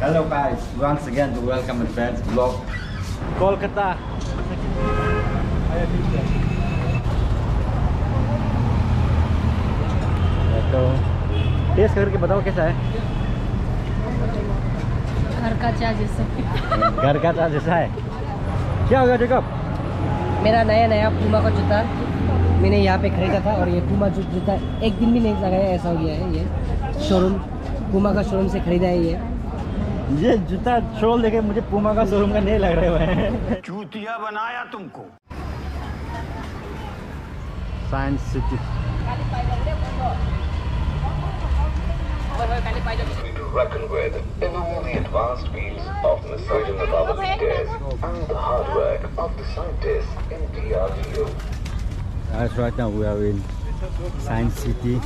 Hello guys, once again to welcome my friends vlog Kolkata. तो test करके बताओ कैसा है। घर का चाय जैसा। घर का चाय जैसा है। क्या होगा जेकब? मेरा नया पूमा का जूता मैंने यहाँ पे खरीदा था और ये पूमा जूता एक दिन भी नहीं लगाया, ऐसा हो गया है। ये शोरूम पूमा का शोरूम से खरीदा है। ये जूता शोल देखे मुझे पूमा का शोरूम का नहीं लग रहे हुए हैं। चूतिया बनाया तुमको। Science city to reckon with in all the advanced fields of massaging above the leaders and the hard work of the scientists in DRDO. Right now we are in Science City.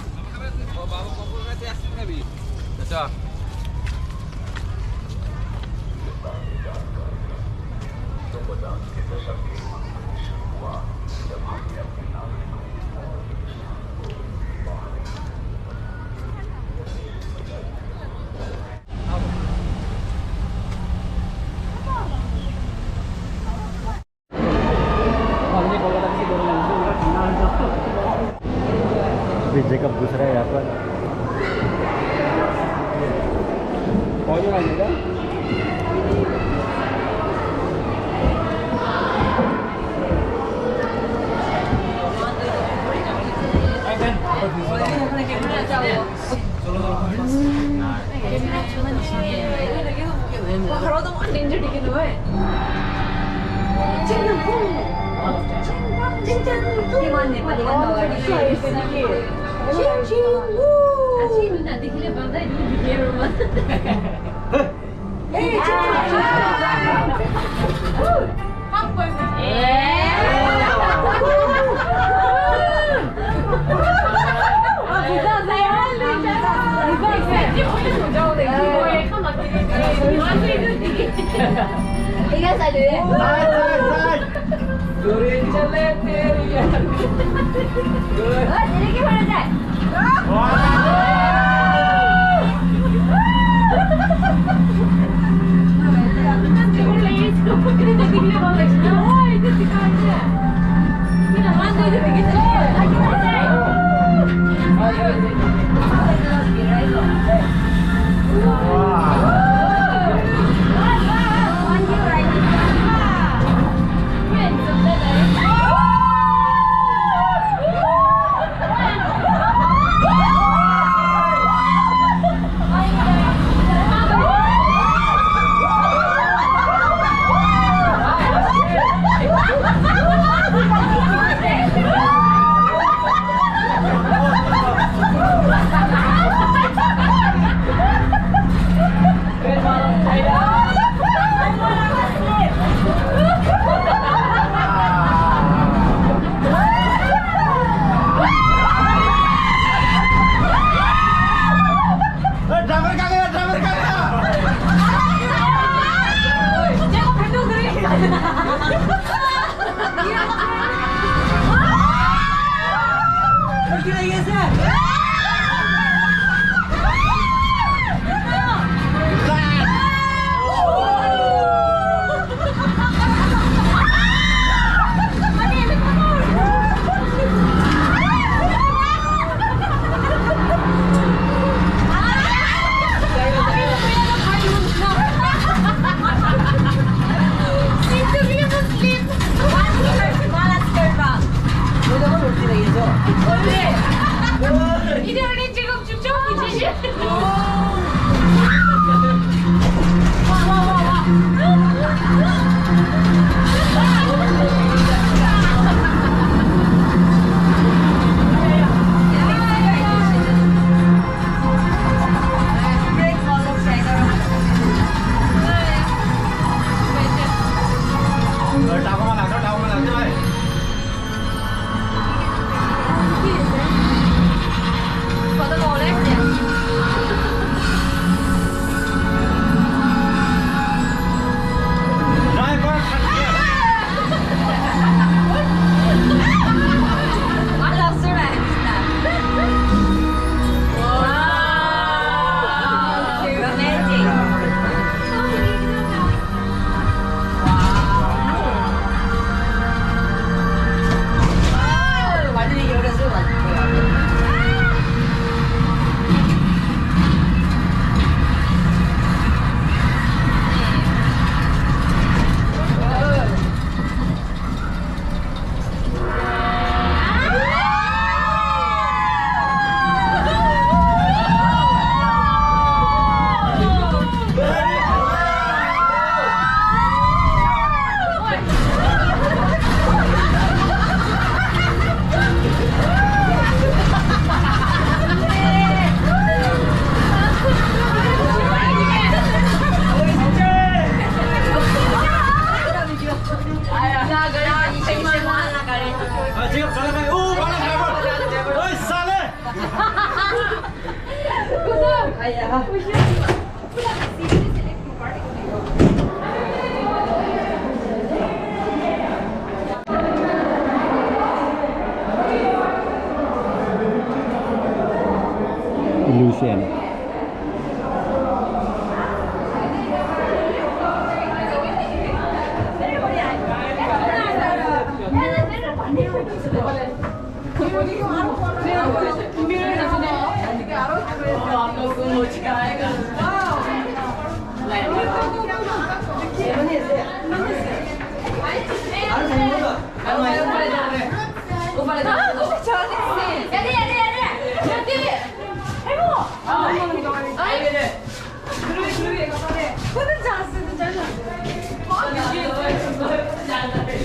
अभी Jacob घुस रहा है यहाँ पर।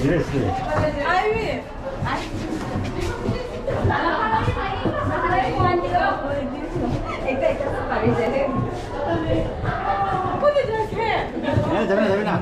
Seriously. जाबे ना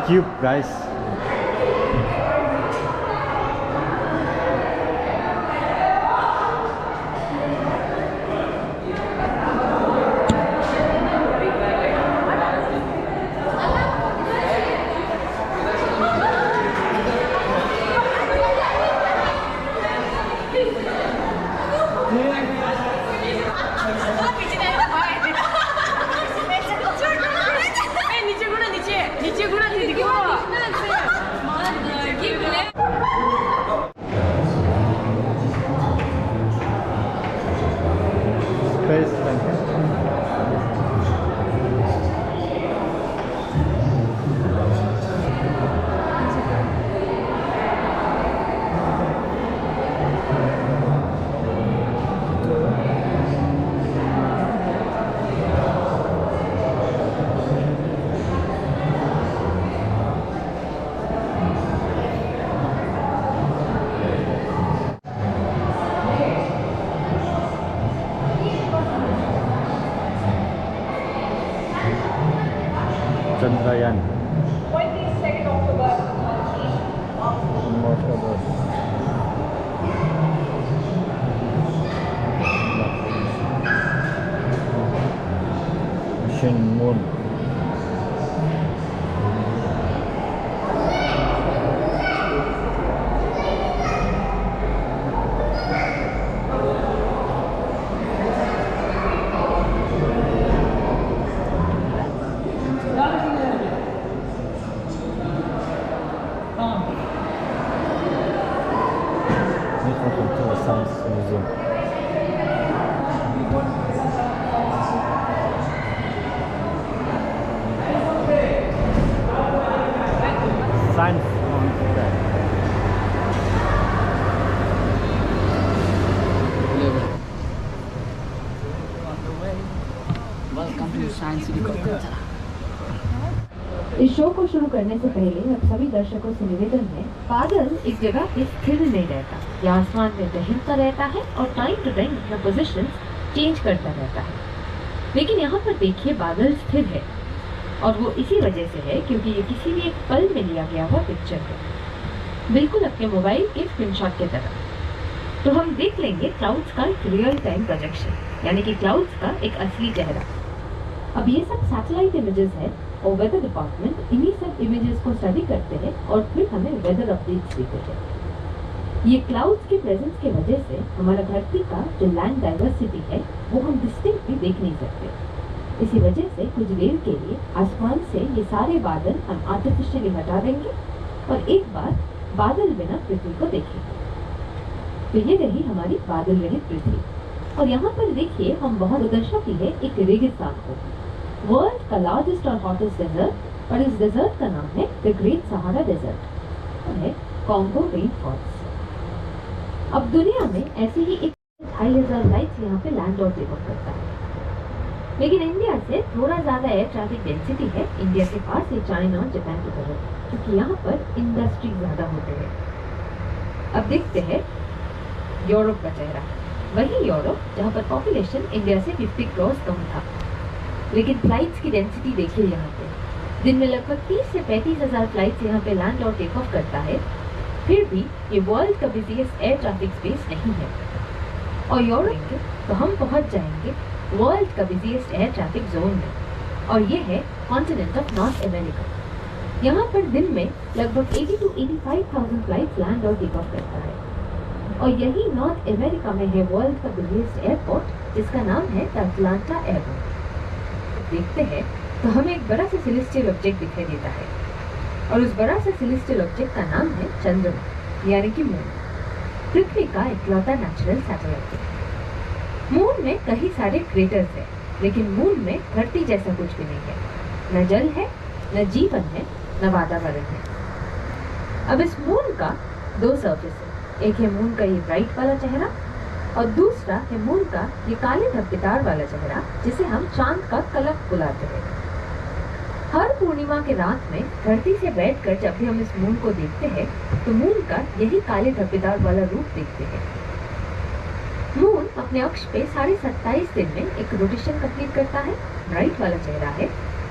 cube, guys. Chandrayaan. 22nd October. Mission Moon. Science Museum. Science Museum. Welcome to Science City Kolkata. इस show को शुरू करने से पहले अब सभी दर्शकों से निवेदन है, बादल एक जगह पे स्थिर नहीं रहता, यह आसमान में टहलता रहता है और टाइम टू टाइम अपना पोजीशन चेंज करता रहता है। लेकिन यहाँ पर देखिए बादल स्थिर है और वो इसी वजह से है क्योंकि ये किसी भी एक पल में लिया गया हुआ पिक्चर है, बिल्कुल अपने मोबाइल के स्क्रीनशॉट की तरह। तो हम देख लेंगे क्लाउड्स का एक रियल टाइम प्रोजेक्शन, यानी कि क्लाउड्स का एक असली चेहरा। अब ये सब सैटेलाइट इमेजेस है और वेदर डिपार्टमेंट इन्हीं सब इमेजेस को स्टडी करते हैं और फिर हमें वेदर अपडेट्स देते हैं। ये क्लाउड्स के प्रेजेंस की वजह से हमारा धरती का जो लैंड डाइवर्सिटी है वो हम डिस्टिंक्टली देख नहीं सकते। इसी वजह से कुछ देर के लिए आसमान से ये सारे बादल हम आर्टिफिशियली हटा देंगे और एक बार बादल बिना पृथ्वी को देखेंगे। तो ये रही हमारी बादल रहित पृथ्वी। और यहाँ पर देखिए हम बहुत दर्शा की है एक रेगिस्तान को। वर्ल्ड का लार्जेस्ट और हॉटेस्ट डेजर्ट और इस डेजर्ट का नाम है द ग्रेट सहारा डेजर्ट, है कॉन्गो रेन फॉरेस्ट। अब दुनिया में ऐसे ही 2500 फ्लाइट्स यहाँ पे लैंड और टेक ऑफ करता है, लेकिन इंडिया से थोड़ा ज्यादा एयर ट्रैफिक डेंसिटी है इंडिया के पास ये चाइना और जापान की तरफ, क्योंकि यहाँ पर इंडस्ट्री ज्यादा होते हैं। अब देखते हैं यूरोप का चेहरा, वही यूरोप जहाँ पर पॉपुलेशन इंडिया से 50 करोड़ कम था, लेकिन फ्लाइट्स की डेंसिटी देखिए यहाँ पे दिन में लगभग 30 से 35,000 फ्लाइट्स यहाँ पे लैंड और टेक ऑफ करता है, फिर भी ये वर्ल्ड का बिजीएस्ट एयर ट्रैफिक स्पेस नहीं है। और यूरोप के तो हम पहुंच जाएंगे वर्ल्ड का बिजीएस्ट एयर ट्रैफिक जोन में, और ये है कॉन्टिनेंट ऑफ नॉर्थ अमेरिका। यहाँ पर दिन में लगभग 80 to 85,000 फ्लाइट्स लैंड और टेक ऑफ करता है, और यही नॉर्थ अमेरिका में है वर्ल्ड का बिजीएस्ट एयरपोर्ट जिसका नाम है अटलांटा एयरपोर्ट। देखते हैं तो हमें एक बड़ा सा सेलेस्टियल ऑब्जेक्ट दिखाई देता है, और उस बड़ा सा सेलेस्टियल ऑब्जेक्ट का नाम है चंद्रमा यानी कि मून, पृथ्वी का इकलौता नेचुरल सैटेलाइट है। मून में कई सारे क्रेटर्स हैं, लेकिन मून में धरती जैसा कुछ भी नहीं है, न जल है, न जीवन है, न वातावरण है। अब इस मून का दो सरफेस है, एक है मून का ये ब्राइट वाला चेहरा, और दूसरा है मून का ये काले धब्बेदार वाला चेहरा जिसे हम चांद का कलक बुलाते हैं। हर पूर्णिमा के रात में धरती से बैठकर जब भी हम इस मून को देखते हैं तो मून का यही काले धब्बेदार वाला रूप देखते हैं। मून अपने अक्ष पे 27.5 दिन में एक रोटेशन कंप्लीट करता है, ब्राइट वाला चेहरा है,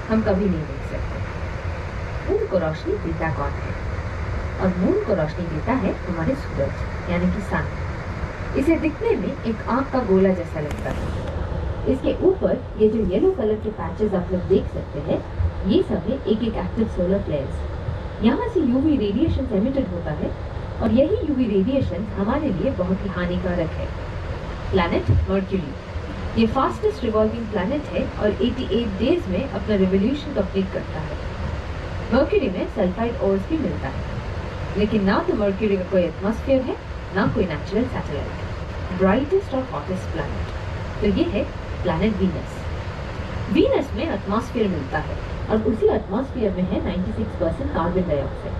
हम कभी नहीं देख सकते। मून को रोशनी देता कौन है? और मून को रोशनी देता है हमारे सूरज यानी कि सन। इसे दिखने में एक आंख का गोला जैसा लगता है। इसके ऊपर ये जो येलो कलर के पैचेस आप लोग देख सकते हैं, ये सब है एक एक एक्टिव सोलर फ्लेयर्स। यहाँ से यूवी रेडिएशन एमिटेड होता है, और यही यूवी रेडिएशन हमारे लिए बहुत ही हानिकारक है। प्लैनेट मर्क्यूरी, ये फास्टेस्ट रिवॉल्विंग प्लैनेट है और 88 डेज में अपना रिवोल्यूशन कंप्लीट करता है। मर्क्यूरी में सल्फाइड ओर्स भी मिलता है, लेकिन ना तो मर्क्यूरी का कोई एटमॉस्फेयर है, ना कोई नेचुरल सैटेलाइट। ब्राइटेस्ट और हॉटेस्ट प्लैनेट तो ये है प्लैनेट वीनस। वीनस में एटमॉस्फेयर मिलता है, और उसी एटमॉस्फेयर में है 96% कार्बन डाइऑक्साइड।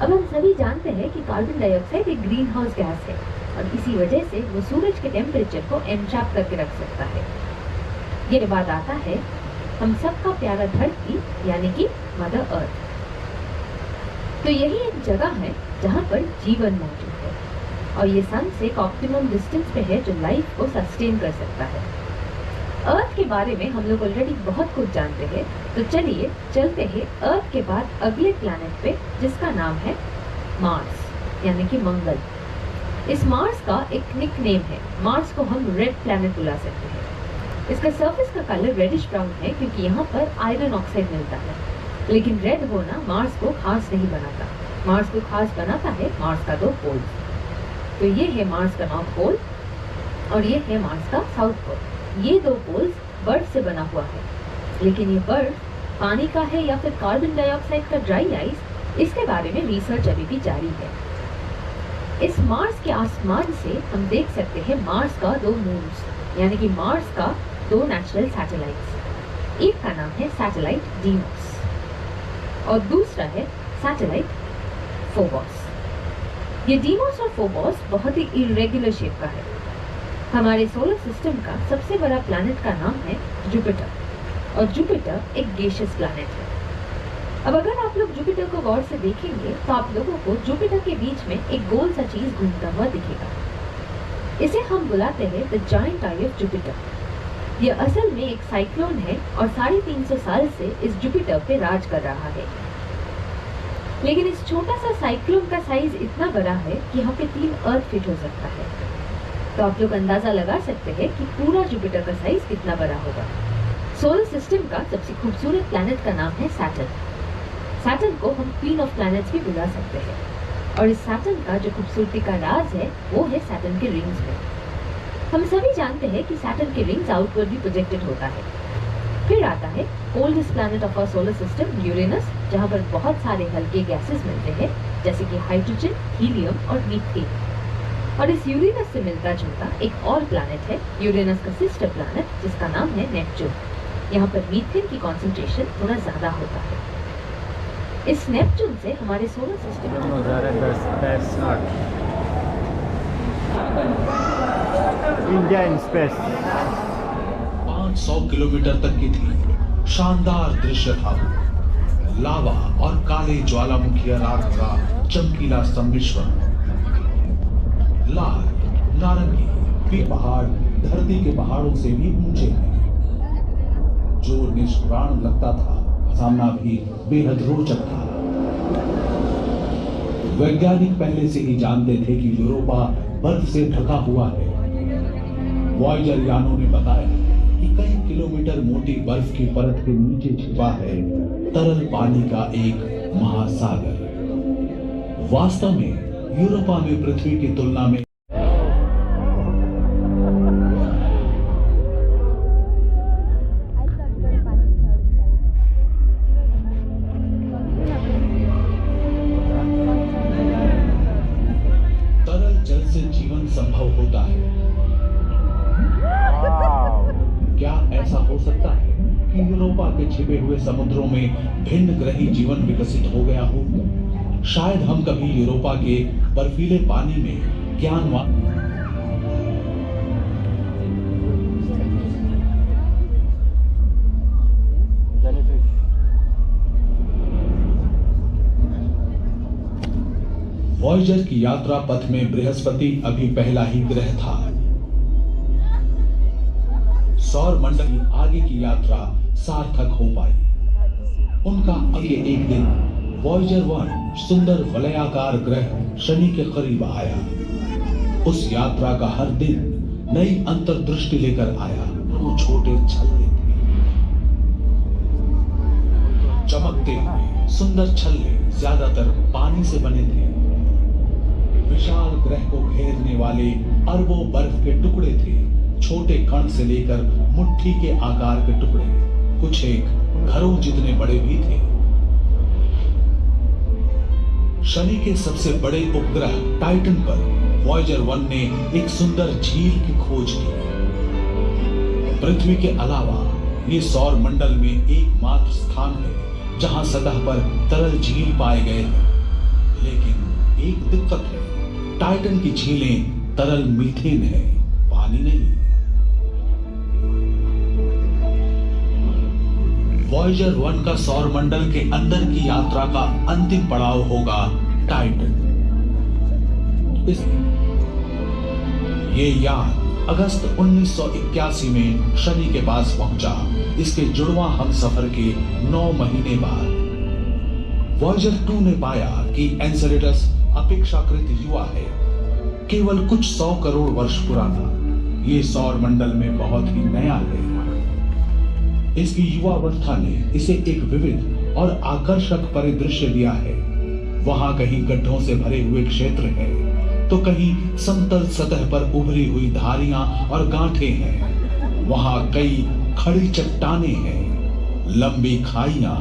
अब हम सभी जानते हैं कि कार्बन डाइऑक्साइड एक ग्रीन हाउस गैस है, और इसी वजह से वो सूरज के टेम्परेचर को एनट्रैप करके रख सकता है। ये बात आता है हम सबका प्यारा धरती यानी कि मदर अर्थ। तो यही एक जगह है जहाँ पर जीवन मौजूद है, और ये सन से एक ऑप्टिमम डिस्टेंस पे है जो लाइफ को सस्टेन कर सकता है। अर्थ के बारे में हम लोग ऑलरेडी बहुत कुछ जानते हैं, तो चलिए चलते हैं अर्थ के बाद अगले प्लैनेट पे जिसका नाम है मार्स यानी कि मंगल। इस मार्स का एक निक नेम है, मार्स को हम रेड प्लैनेट बुला सकते हैं। इसका सरफेस का कलर रेडिश ब्राउन है क्योंकि यहाँ पर आयरन ऑक्साइड मिलता है, लेकिन रेड होना मार्स को खास नहीं बनाता। मार्स को खास बनाता है मार्स का दो पोल्स। तो ये है मार्स का नॉर्थ पोल और ये है मार्स का साउथ पोल। ये दो पोल्स बर्फ से बना हुआ है, लेकिन ये बर्फ पानी का है या फिर कार्बन डाइऑक्साइड का ड्राई आइस, इसके बारे में रिसर्च अभी भी जारी है। इस मार्स के आसमान से हम देख सकते हैं मार्स का दो मून्स यानी कि मार्स का दो नेचुरल सैटेलाइट्स। एक का नाम है सैटेलाइट डीमोस और दूसरा है सैटेलाइट फोबोस। ये डीमोस और फोबोस बहुत ही इरेगुलर शेप का है। हमारे सोलर सिस्टम का सबसे बड़ा प्लैनेट का नाम है जुपिटर, और जुपिटर एक गैसियस प्लैनेट है। अब अगर आप लोग जुपिटर को गौर से देखेंगे तो आप लोगों को जुपिटर के बीच में एक गोल सा चीज घूमता हुआ दिखेगा। इसे हम बुलाते हैं the giant I of Jupiter. यह असल में एक साइक्लोन है और 350 साल से इस जुपिटर पे राज कर रहा है। लेकिन इस छोटा सा साइक्लोन का साइज इतना बड़ा है कि यहाँ पे 3 अर्थ फिट हो सकता है। तो आप लोग अंदाजा लगा सकते हैं कि पूरा जुपिटर का साइज कितना बड़ा होगा। सोलर सिस्टम का सबसे खूबसूरत प्लैनेट का नाम है सैटर्न। सैटर्न को हम क्वीन ऑफ प्लैनेट्स भी बुला सकते हैं, और इस सैटर्न का जो खूबसूरती का राज है वो है सैटर्न के रिंग्स में। हम सभी जानते हैं कि सैटर्न के रिंग्स आउटवर्ड भी प्रोजेक्टेड होता है। फिर आता है coldest planet of our solar system Uranus, जहाँ पर बहुत सारे हल्के गैसेस मिलते हैं जैसे कि हाइड्रोजन, हीलियम और मीथेन। और इस यूरेनस से मिलता जुलता एक और प्लैनेट है यूरेनस का सिस्टर प्लैनेट जिसका नाम है नेपच्यून। यहाँ पर मीथेन की कॉन्सेंट्रेशन थोड़ा ज्यादा होता है। इस नेपच्यून से हमारे solar system India in space 500 kilometre तक की थी। शानदार दृश्य था। लावा और काले ज्वालामुखी रात का चमकीला सम्मिश्रण। लाल, नारंगी, पहाड़ धरती के पहाड़ों से भी ऊंचे हैं। जो निष्प्राण लगता था, सामना भी बेहद रोचक था। वैज्ञानिक पहले से ही जानते थे कि यूरोपा बर्फ से ढका हुआ है। वॉयेजर यानों ने बताया कि कई किलोमीटर मोटी बर्फ की परत के नीचे छिपा है तरल पानी का एक महासागर। वास्तव में यूरोपा में पृथ्वी की तुलना में तरल जल से जीवन संभव होता है। क्या ऐसा हो सकता है कि यूरोपा के छिपे हुए समुद्रों में भिन्न ग्रही जीवन विकसित हो गया हो? शायद हम कभी यूरोपा के बर्फीले पानी में ज्ञानवान वॉयेजर की यात्रा पथ में बृहस्पति अभी पहला ही ग्रह था। सौर मंडल की आगे की यात्रा सार्थक हो पाई। उनका आगे एक दिन वॉयेजर 1 सुंदर वलयाकार ग्रह शनि के करीब आया। उस यात्रा का हर दिन नई अंतर्दृष्टि लेकर आया। वो छोटे छल्ले थे, चमकते हुए सुंदर छल्ले ज्यादातर पानी से बने थे। विशाल ग्रह को घेरने वाले अरबों बर्फ के टुकड़े थे। छोटे कण से लेकर मुट्ठी के आकार के टुकड़े, कुछ एक घरों जितने बड़े भी थे। शनि के सबसे बड़े उपग्रह टाइटन पर वॉयेजर 1 ने एक सुंदर झील की खोज की। पृथ्वी के अलावा ये सौर मंडल में एकमात्र स्थान है जहां सतह पर तरल झील पाए गए हैं। लेकिन एक दिक्कत है, टाइटन की झीलें तरल मीथेन है, पानी नहीं। वॉयेजर 1 का सौर मंडल के अंदर की यात्रा का अंतिम पड़ाव होगा टाइटन। ये यान अगस्त 1981 में शनि के पास पहुंचा। इसके जुड़वां हमसफर के 9 महीने बाद वॉयेजर 2 ने पाया कि एन्सेलेडस अपेक्षाकृत युवा है, केवल कुछ 100 करोड़ वर्ष पुराना। ये सौर मंडल में बहुत ही नया है। इसकी युवावस्था ने इसे एक विविध और आकर्षक परिदृश्य दिया है। वहां कहीं गड्ढों से भरे हुए क्षेत्र है, तो कहीं समतल सतह पर उभरी हुई धारियां और गांठें हैं। वहां कई खड़ी चट्टानें हैं, लंबी खाइयां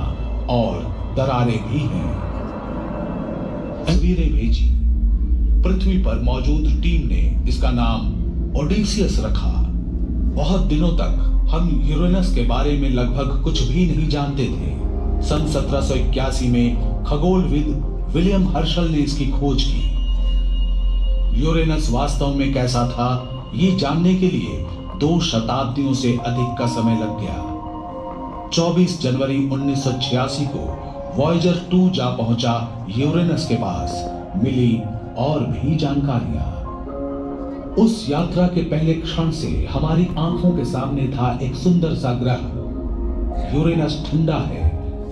और दरारें भी हैं। तस्वीरें भेजी। पृथ्वी पर मौजूद टीम ने इसका नाम ओडिसियस रखा। बहुत दिनों तक हम यूरेनस के बारे में लगभग कुछ भी नहीं जानते थे। सन 1781 में खगोलविद विलियम हर्शल ने इसकी खोज की। यूरेनस वास्तव में कैसा था, ये जानने के लिए 2 शताब्दियों से अधिक का समय लग गया। 24 जनवरी 1986 को वॉयेजर 2 जा पहुंचा यूरेनस के पास। मिली और भी जानकारियां। उस यात्रा के पहले क्षण से हमारी आंखों के सामने था एक सुंदर सा ग्रह। यूरेनस ठंडा है।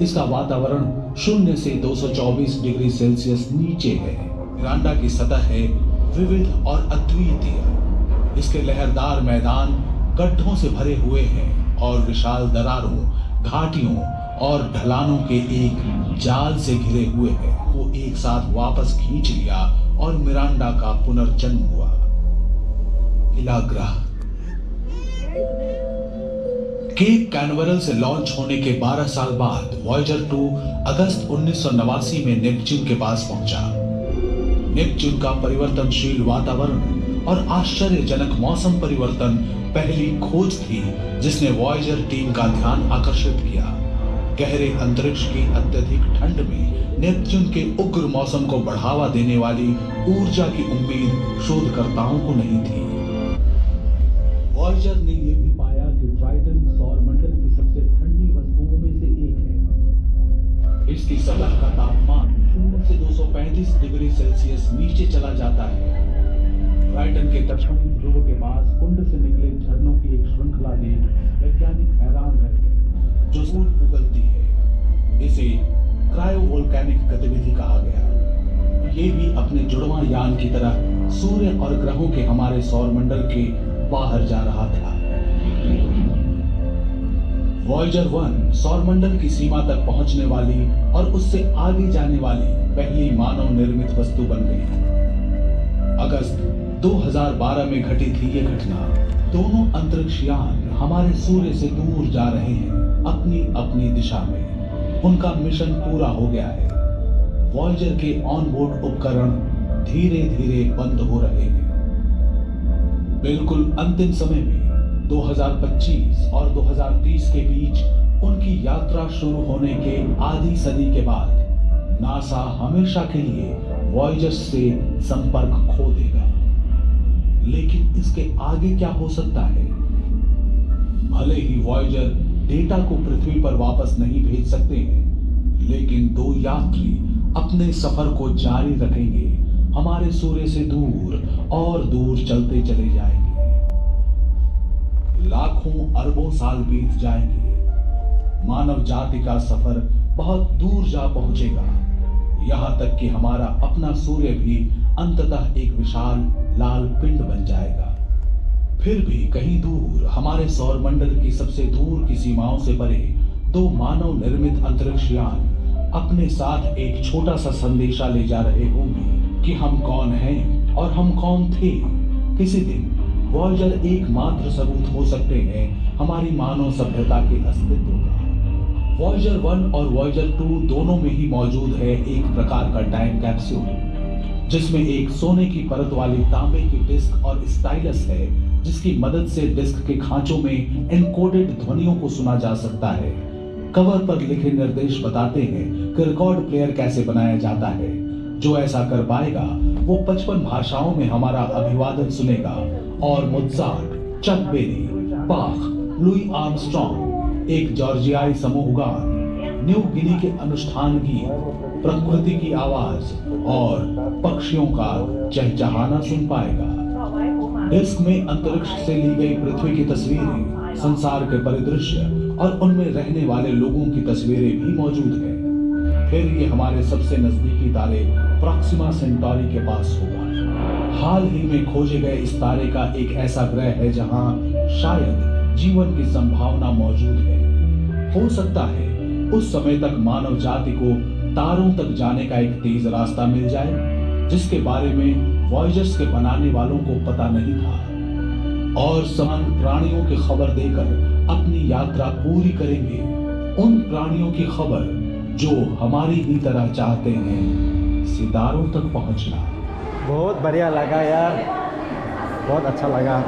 इसका वातावरण 0 से 224 डिग्री सेल्सियस नीचे है। मिरांडा की सतह है विविध और अद्वितीय। इसके लहरदार मैदान गड्ढों से भरे हुए हैं और विशाल दरारों, घाटियों और ढलानों के एक जाल से घिरे हुए हैं। वो एक साथ वापस खींच लिया और मिरांडा का पुनर्जन्म हुआ। इला ग्रह केप कैनवरल से लॉन्च होने के 12 साल बाद वॉयेजर 2 अगस्त 1989 में नेपच्यून के पास पहुंचा। नेपच्यून का परिवर्तनशील वातावरण और आश्चर्यजनक मौसम परिवर्तन पहली खोज थी जिसने वॉयेजर टीम का ध्यान आकर्षित किया। गहरे अंतरिक्ष की अत्यधिक ठंड में नेपच्यून के उग्र मौसम को बढ़ावा देने वाली ऊर्जा की उम्मीद शोधकर्ताओं को नहीं थी। वॉयेजर ने यह भी पाया कि ट्राइटन सौरमंडल की सबसे ठंडी वस्तुओं में से एक है। इसकी सतह का तापमान 0 से 235 डिग्री सेल्सियस नीचे चला जाता है। ट्राइटन के दक्षिणी ध्रुव के पास कुंड से निकले झरनों की एक श्रृंखला देख वैज्ञानिक हैरान रह गए, जो सूर्य उगलती है। इसे क्रायोवोल्केनिक गतिविधि कहा गया। ये भी अपने जुड़वां यान की तरह सूर्य और ग्रहों के हमारे सौरमंडल के बाहर जा रहा था। वॉयेजर 1 सौरमंडल की सीमा तक पहुंचने वाली और उससे आगे जाने वाली पहली मानव निर्मित वस्तु बन गई। अगस्त 2012 में घटी थी ये घटना। दोनों अंतरिक्ष यान हमारे सूर्य से दूर जा रहे हैं, अपनी अपनी दिशा में। उनका मिशन पूरा हो गया है। वॉयेजर के ऑनबोर्ड उपकरण धीरे धीरे बंद हो रहे हैं। बिल्कुल अंतिम समय में 2025 और 2030 के बीच उनकी यात्रा शुरू होने के आधी सदी के बाद नासा हमेशा के लिए वॉयेजर से संपर्क खो देगा। लेकिन इसके आगे क्या हो सकता है? भले ही वॉयेजर डेटा को पृथ्वी पर वापस नहीं भेज सकते हैं, लेकिन 2 यात्री अपने सफर को जारी रखेंगे। हमारे सूर्य से दूर और दूर चलते चले जाएंगे। लाखों अरबों साल बीत जाएंगे। मानव जाति का सफर बहुत दूर जा पहुंचेगा, यहां तक कि हमारा अपना सूर्य भी अंततः एक विशाल लाल पिंड बन जाएगा। फिर भी कहीं दूर हमारे सौरमंडल की सबसे दूर की सीमाओं से परे 2 मानव निर्मित अंतरिक्ष यान अपने साथ एक छोटा सा संदेशा ले जा रहे होंगे कि हम कौन हैं और हम कौन थे। किसी दिन वॉयेजर एकमात्र सबूत हो सकते हैं हमारी मानव सभ्यता के अस्तित्व का। वॉयेजर 1 और वॉयेजर 2 दोनों में ही मौजूद है एक प्रकार का टाइम कैप्सूल, जिसमें एक सोने की परत वाली तांबे की डिस्क और स्टाइलस है, जिसकी मदद से डिस्क के खांचों में एन्कोडेड ध्वनियों को सुना जा सकता है। कवर पर लिखे निर्देश बताते हैं कि रिकॉर्ड प्लेयर कैसे बनाया जाता है। जो ऐसा कर पाएगा वो 55 भाषाओं में हमारा अभिवादन सुनेगा और मोत्सार्ट, चक बेरी, बाख, लुई आर्मस्ट्रॉन्ग, एक जॉर्जियाई समूह गान, न्यू गिनी के अनुष्ठान गीत, प्रकृति की आवाज और पक्षियों का चहचहाना सुन पाएगा। डिस्क में अंतरिक्ष से ली गई पृथ्वी की तस्वीरें, संसार के परिदृश्य और उनमें रहने वाले लोगों की तस्वीरें भी मौजूद हैं। फिर ये हमारे सबसे नजदीकी तारे प्रॉक्सिमा सेंटोरी के पास होगा। हाल ही में खोजे गए इस तारे का एक ऐसा ग्रह है जहां शायद जीवन की संभावना मौजूद है। हो सकता है उस समय तक मानव जाति को तारों तक जाने का एक तेज रास्ता मिल जाए, जिसके बारे में वॉयेजर्स के बनाने वालों को पता नहीं था, और समान प्राणियों की खबर देकर अपनी यात्रा पूरी करेंगे। उन प्राणियों की खबर जो हमारी ही तरह चाहते हैं सितारों तक पहुंचना। बहुत बढ़िया लगा यार, बहुत अच्छा लगा।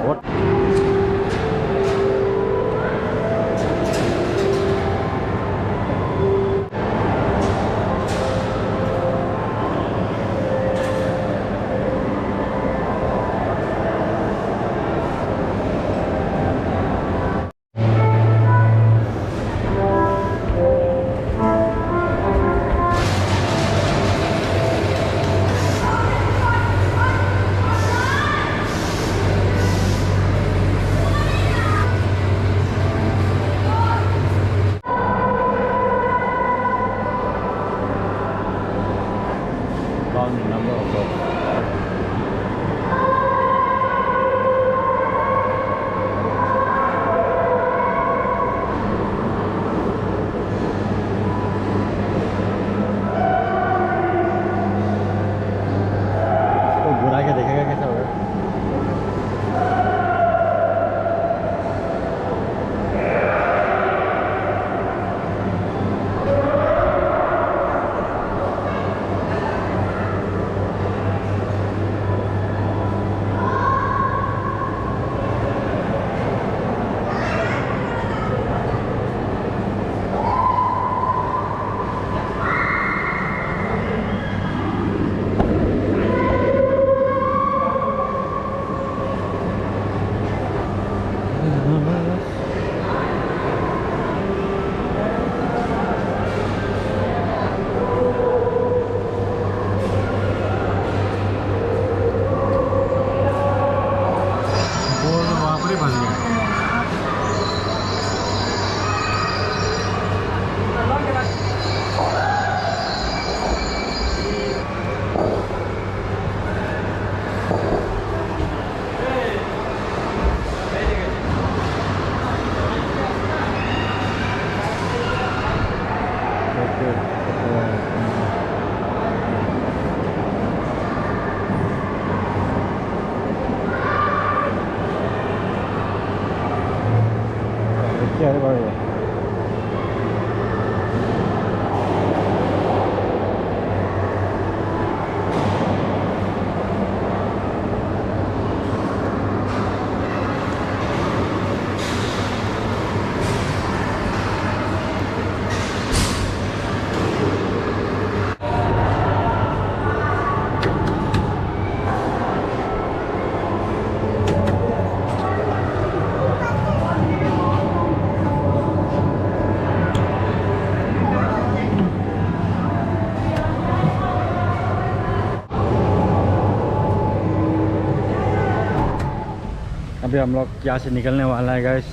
अभी हम लोग यहाँ से निकलने वाला है गाइस,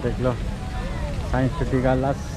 देख लो साइंस सिटी का लास्ट।